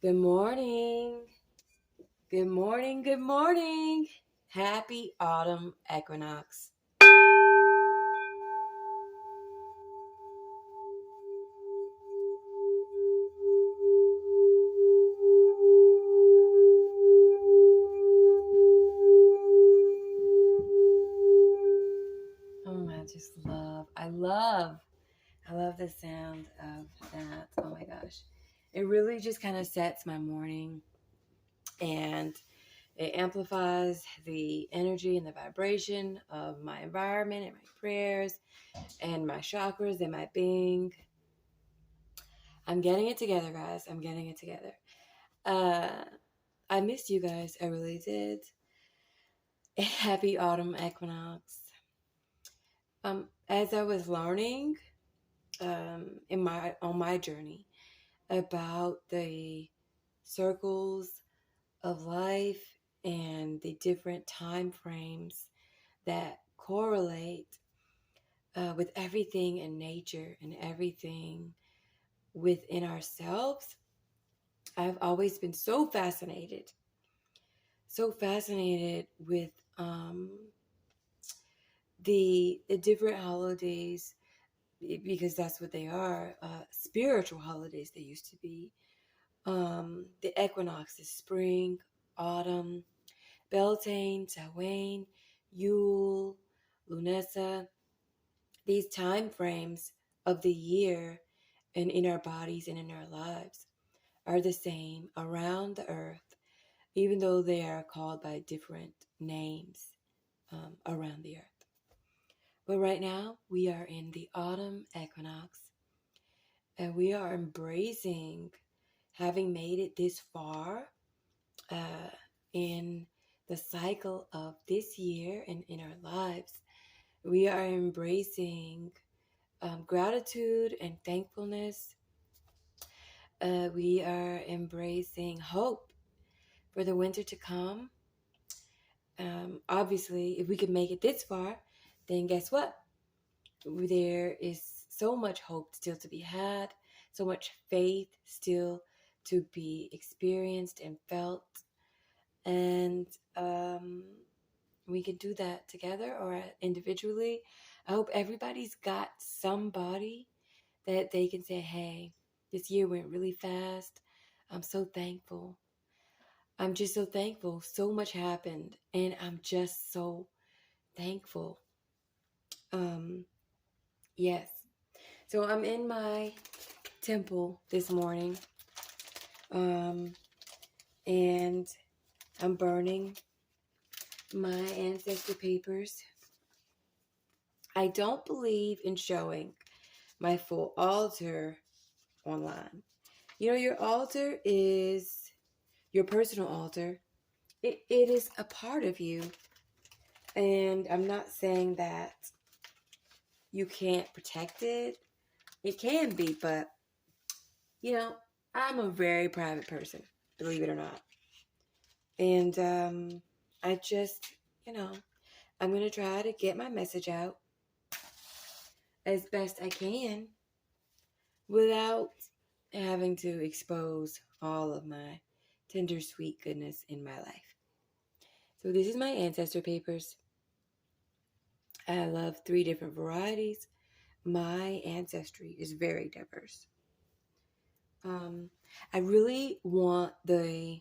Good morning. Good morning. Good morning. Happy autumn equinox. I love the sound of that. Oh my gosh. It really just kind of sets my morning and it amplifies the energy and the vibration of my environment and my prayers and my chakras and my being. I'm getting it together, guys. I'm getting it together. Uh, I missed you guys. I really did. Happy autumn equinox. As I was learning in my on my journey about the circles of life and the different time frames that correlate with everything in nature and everything within ourselves, I've always been so fascinated with the different holidays, because that's what they are, spiritual holidays they used to be. The equinox is spring, autumn, Beltane, Samhain, Yule, Lunasa. These time frames of the year and in our bodies and in our lives are the same around the earth, even though they are called by different names around the earth. But right now, we are in the autumn equinox, and we are embracing having made it this far uh, in the cycle of this year and in our lives. We are embracing gratitude and thankfulness. We are embracing hope for the winter to come. Obviously, if we could make it this far, then guess what? There is so much hope still to be had, so much faith still to be experienced and felt. And we can do that together or individually. I hope everybody's got somebody that they can say, hey, this year went really fast. I'm so thankful. I'm just so thankful. So much happened, and I'm just so thankful. Um, yes. So I'm in my temple this morning, um, and I'm burning my ancestor papers. I don't believe in showing my full altar online. You know, your altar is your personal altar. It is a part of you. And I'm not saying that you can't protect it. It can be, but, you know, I'm a very private person, believe it or not. And I just, you know, I'm going to try to get my message out as best I can without having to expose all of my tender, sweet goodness in my life. So this is my ancestor papers. I love 3 different varieties. My ancestry is very diverse. I really want the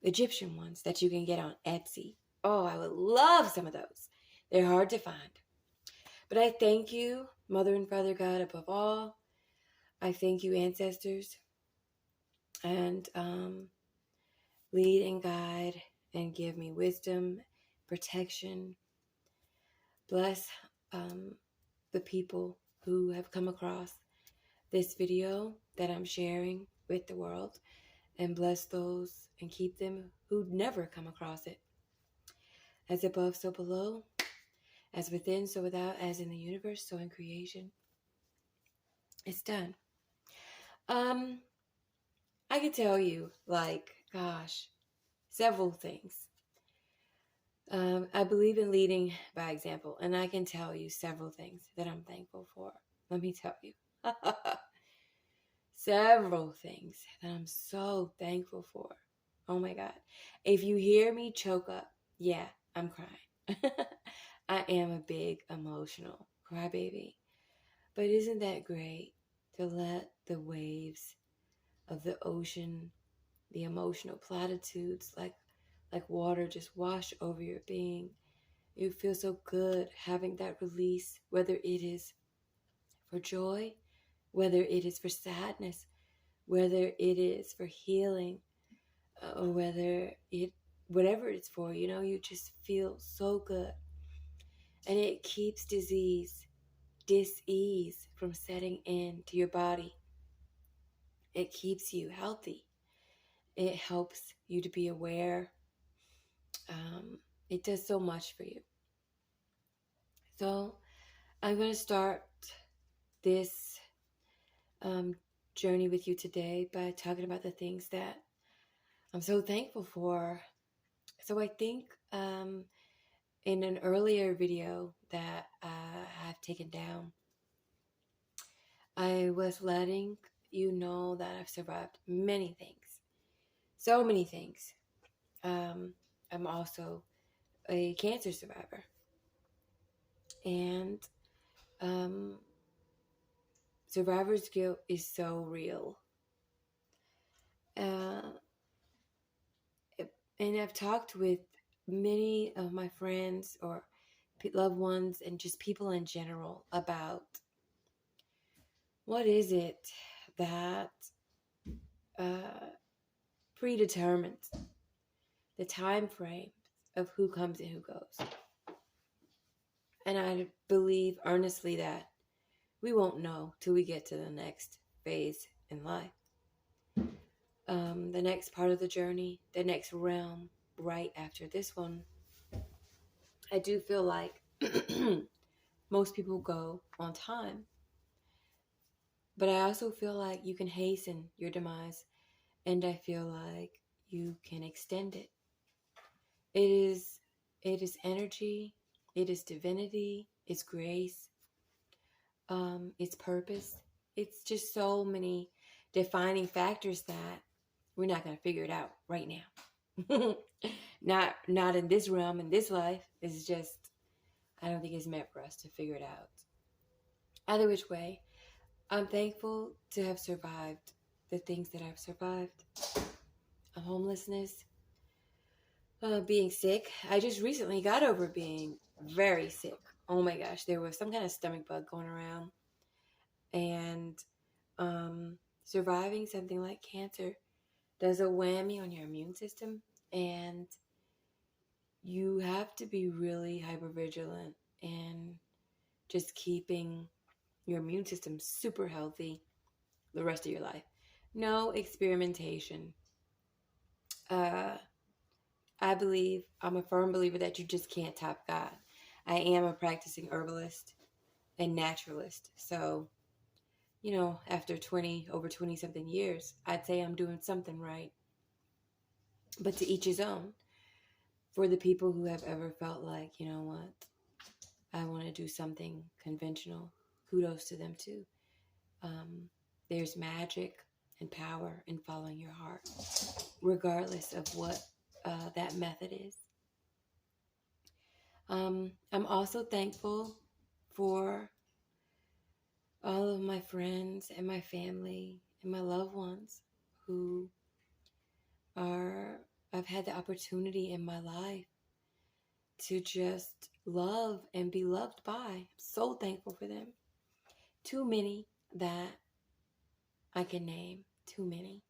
Egyptian ones that you can get on Etsy. Oh, I would love some of those. They're hard to find. But I thank you, Mother and Father God, above all. I thank you, ancestors, and lead and guide and give me wisdom, protection. Bless the people who have come across this video that I'm sharing with the world, and bless those and keep them who'd never come across it. As above, so below, as within, so without, as in the universe, so in creation. It's done. I could tell you, like, gosh, several things. I believe in leading by example, and I can tell you several things that I'm thankful for. Let me tell you. several things that I'm so thankful for. Oh my God. If you hear me choke up, yeah, I'm crying. I am a big emotional crybaby. But isn't that great to let the waves of the ocean, the emotional platitudes like water just wash over your being? You feel so good having that release, whether it is for joy, whether it is for sadness, whether it is for healing, or whatever it's for, you just feel so good. And it keeps dis-ease from setting into your body. It keeps you healthy. It helps you to be aware. It does so much for you. So I'm going to start this journey with you today by talking about the things that I'm so thankful for. So I think in an earlier video that I have taken down, I was letting you know that I've survived many things, so many things. I'm also a cancer survivor, and survivor's guilt is so real. Uh, and I've talked with many of my friends or loved ones and just people in general about what is it that predetermines the time frame of who comes and who goes. And I believe earnestly that we won't know till we get to the next phase in life. The next part of the journey, the next realm right after this one. I do feel like most people go on time, but I also feel like you can hasten your demise, and I feel like you can extend it. It is energy, it is divinity, it's grace, it's purpose. It's just so many defining factors that we're not going to figure it out right now. not in this realm, in this life. It's just, I don't think it's meant for us to figure it out. Either which way, I'm thankful to have survived the things that I've survived. Homelessness, being sick. I just recently got over being very sick. Oh my gosh, there was some kind of stomach bug going around. And surviving something like cancer does a whammy on your immune system. And you have to be really hypervigilant and just keeping your immune system super healthy the rest of your life. No experimentation. I'm a firm believer that you just can't top God. I am a practicing herbalist and naturalist. So, after over 20 something years, I'd say I'm doing something right. But to each his own. For the people who have ever felt like, you know what, I want to do something conventional, kudos to them too. There's magic and power in following your heart, regardless of what that method is. I'm also thankful for all of my friends and my family and my loved ones who I've had the opportunity in my life to just love and be loved by. I'm so thankful for them. Too many that I can name, too many.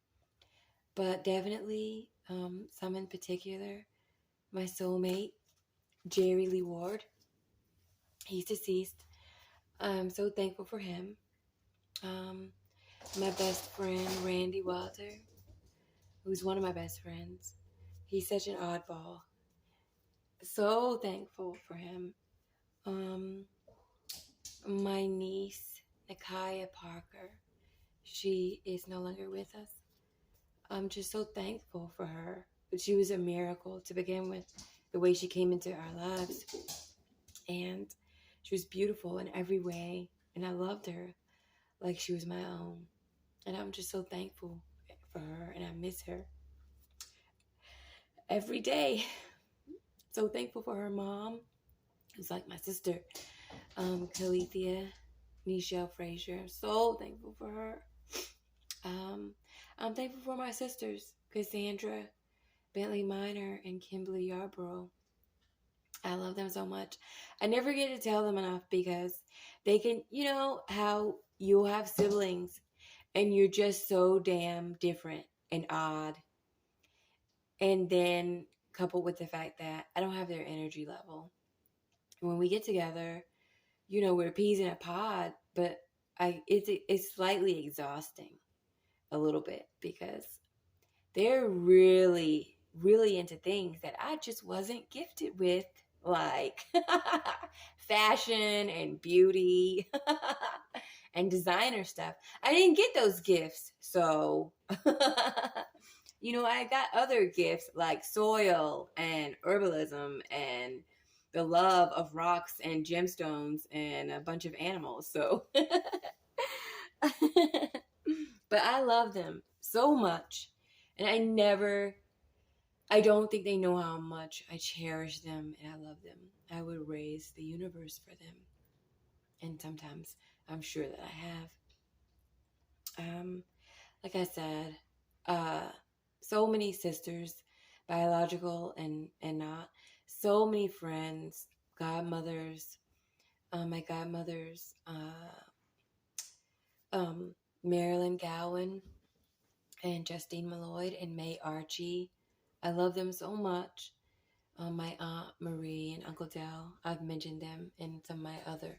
But definitely some in particular. My soulmate, Jerry Lee Ward. He's deceased. I'm so thankful for him. My best friend, Randy Walter, who's one of my best friends. He's such an oddball. So thankful for him. My niece, Nakaya Parker, she is no longer with us. I'm just so thankful for her. She was a miracle to begin with, the way she came into our lives. And she was beautiful in every way. And I loved her like she was my own. And I'm just so thankful for her, and I miss her every day. So thankful for her mom, who's like my sister, Calethea Nichelle Frazier. I'm so thankful for her. Um, I'm thankful for my sisters, Cassandra Bentley Minor and Kimberly Yarborough. I love them so much. I never get to tell them enough because they can, you know, how you'll have siblings and you're just so damn different and odd. And then coupled with the fact that I don't have their energy level. When we get together, you know, we're peas in a pod, but it's slightly exhausting a little bit because they're really, really into things that I just wasn't gifted with, like fashion and beauty and designer stuff. I didn't get those gifts. So, you know, I got other gifts like soil and herbalism and the love of rocks and gemstones and a bunch of animals. So, but I love them so much. And I don't think they know how much I cherish them and I love them. I would raise the universe for them. And sometimes I'm sure that I have. Like I said, uh, so many sisters, biological and not, so many friends, godmothers, my godmothers, Marilyn Gowan and Justine Malloyd and May Archie. I love them so much. My Aunt Marie and Uncle Dell, I've mentioned them in some of my other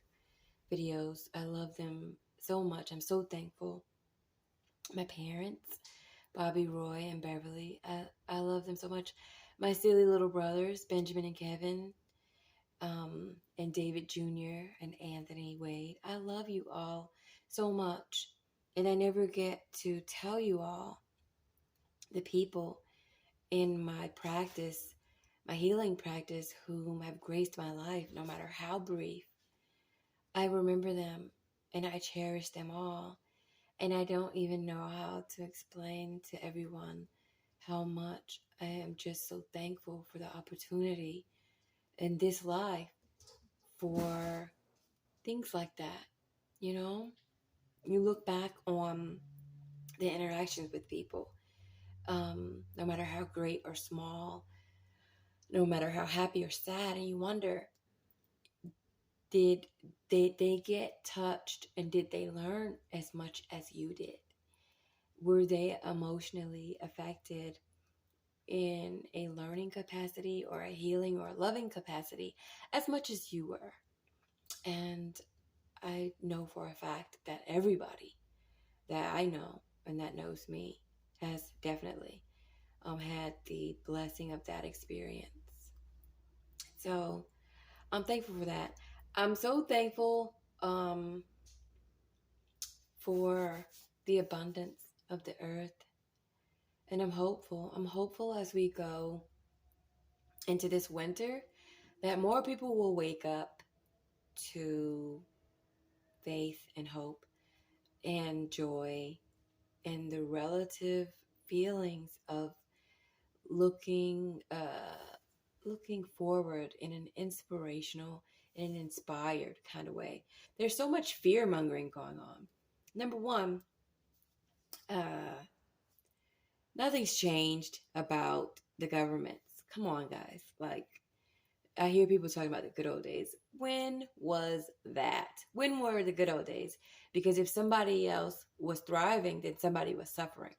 videos. I love them so much. I'm so thankful. My parents, Bobby, Roy, and Beverly, I love them so much. My silly little brothers, Benjamin and Kevin, and David Jr. and Anthony Wade. I love you all so much. And I never get to tell you all the people in my practice, my healing practice, whom have graced my life, no matter how brief. I remember them and I cherish them all. And I don't even know how to explain to everyone how much I am just so thankful for the opportunity in this life for things like that. You know, you look back on the interactions with people, no matter how great or small, no matter how happy or sad, and you wonder, did they get touched and did they learn as much as you did? Were they emotionally affected in a learning capacity or a healing or a loving capacity as much as you were? And I know for a fact that everybody that I know and that knows me has definitely had the blessing of that experience. So I'm thankful for that. I'm so thankful for the abundance of the earth. And I'm hopeful. I'm hopeful as we go into this winter that more people will wake up to faith and hope and joy and the relative feelings of looking looking forward in an inspirational and an inspired kind of way. There's so much fear mongering going on. Number one, uh, nothing's changed about the governments. Come on, guys. Like, I hear people talking about the good old days. When was that? When were the good old days? Because if somebody else was thriving, then somebody was suffering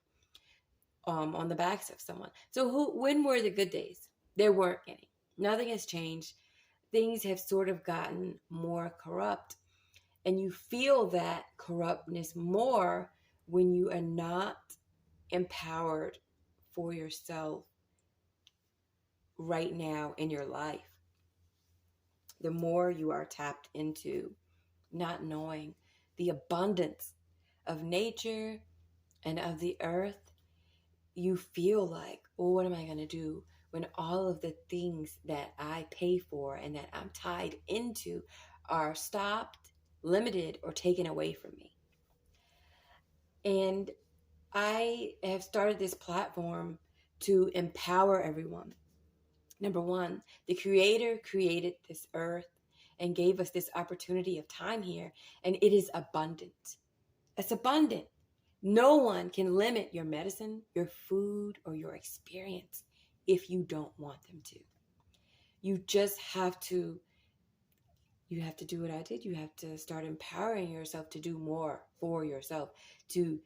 on the backs of someone. So when were the good days? There weren't any. Nothing has changed. Things have sort of gotten more corrupt. And you feel that corruptness more when you are not empowered for yourself right now in your life. The more you are tapped into not knowing the abundance of nature and of the earth, you feel like, oh, what am I going to do when all of the things that I pay for and that I'm tied into are stopped, limited, or taken away from me? And I have started this platform to empower everyone. Number one, the Creator created this earth and gave us this opportunity of time here, and it is abundant. It's abundant. No one can limit your medicine, your food, or your experience if you don't want them to. You just have to do what I did. You have to start empowering yourself to do more for yourself, to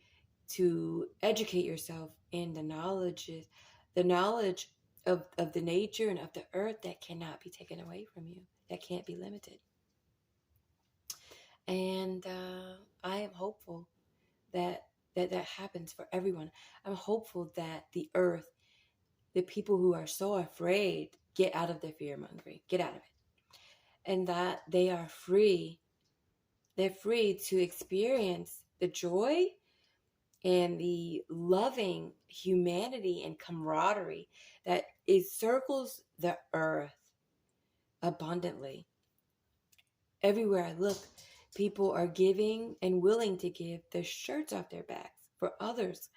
educate yourself in the knowledge of the nature and of the earth that cannot be taken away from you, that can't be limited. And I am hopeful that that happens for everyone. I'm hopeful that the earth, the people who are so afraid, get out of their fear mongering, get out of it, and that they are free. They're free to experience the joy and the loving humanity and camaraderie that circles the earth abundantly. Everywhere I look, people are giving and willing to give their shirts off their backs for others.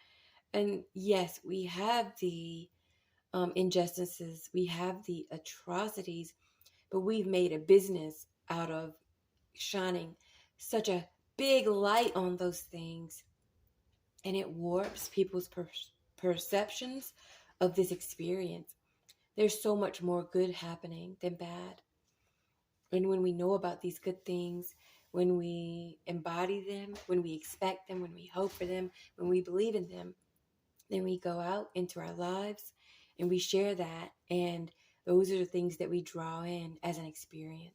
And yes, we have the injustices, we have the atrocities, but we've made a business out of shining such a big light on those things, and it warps people's perceptions of this experience. There's so much more good happening than bad. And when we know about these good things, when we embody them, when we expect them, when we hope for them, when we believe in them, then we go out into our lives and we share that. And those are the things that we draw in as an experience.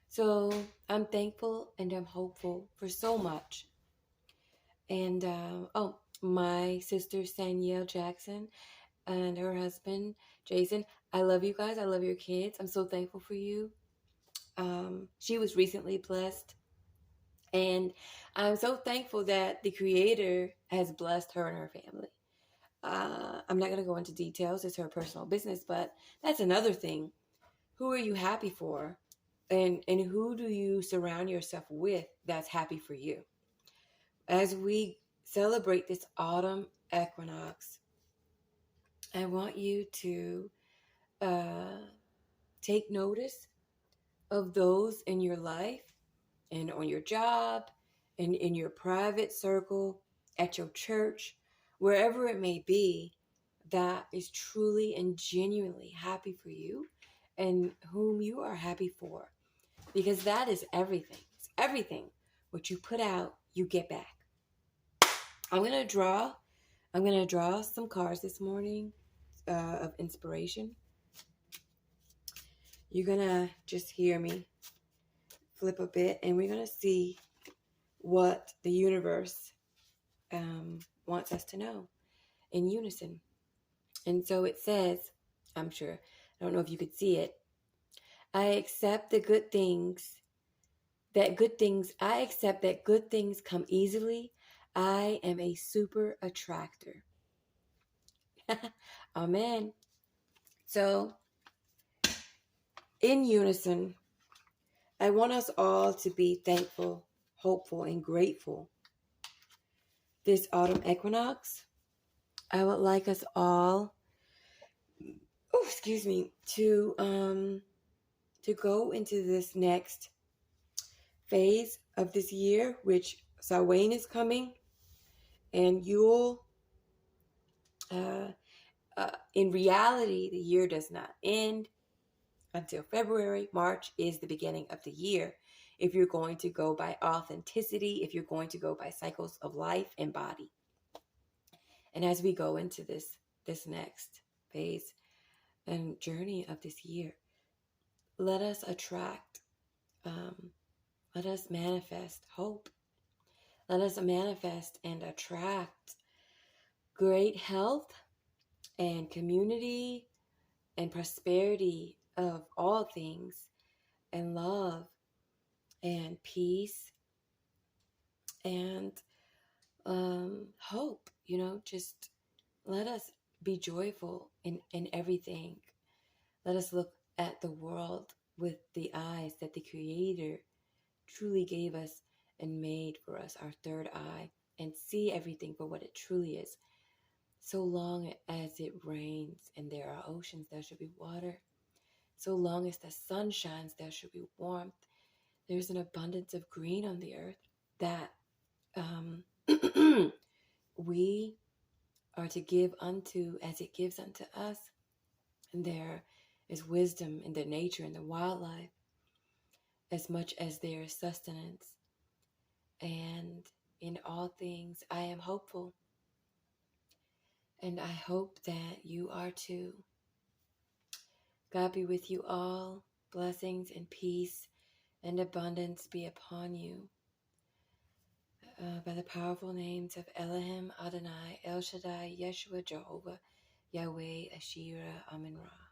So I'm thankful and I'm hopeful for so much. And my sister Sanielle Jackson and her husband Jason, I love you guys. I love your kids. I'm so thankful for you. She was recently blessed, and I'm so thankful that the Creator has blessed her and her family. I'm not going to go into details. It's her personal business, but that's another thing. Who are you happy for? And who do you surround yourself with that's happy for you? As we celebrate this autumn equinox, I want you to uh, take notice of those in your life and on your job and in your private circle, at your church, wherever it may be, that is truly and genuinely happy for you and whom you are happy for. Because that is everything. It's everything. What you put out, you get back. I'm gonna draw some cards this morning of inspiration. You're gonna just hear me flip a bit, and we're gonna see what the universe wants us to know in unison. And so it says, I'm sure, I don't know if you could see it. I accept I accept that good things come easily. I am a super attractor. Amen. So, in unison, I want us all to be thankful, hopeful, and grateful. This autumn equinox, I would like us all, to go into this next phase of this year, which Samhain is coming, and Yule. In reality, the year does not end until February. March is the beginning of the year. If you're going to go by authenticity, if you're going to go by cycles of life and body. And as we go into this next phase and journey of this year, let us attract, let us manifest hope. Let us manifest and attract great health and community and prosperity of all things, and love and peace and hope. Just let us be joyful in everything. Let us look at the world with the eyes that the Creator truly gave us and made for us our third eye and see everything for what it truly is. So long as it rains and there are oceans, there should be water. So long as the sun shines, there should be warmth. There's an abundance of green on the earth that um, we are to give unto as it gives unto us. And there is wisdom in the nature and the wildlife as much as there is sustenance. And in all things, I am hopeful. And I hope that you are too. God be with you all. Blessings and peace and abundance be upon you. By the powerful names of Elohim, Adonai, El Shaddai, Yeshua, Jehovah, Yahweh, Ashira, Amin Ra.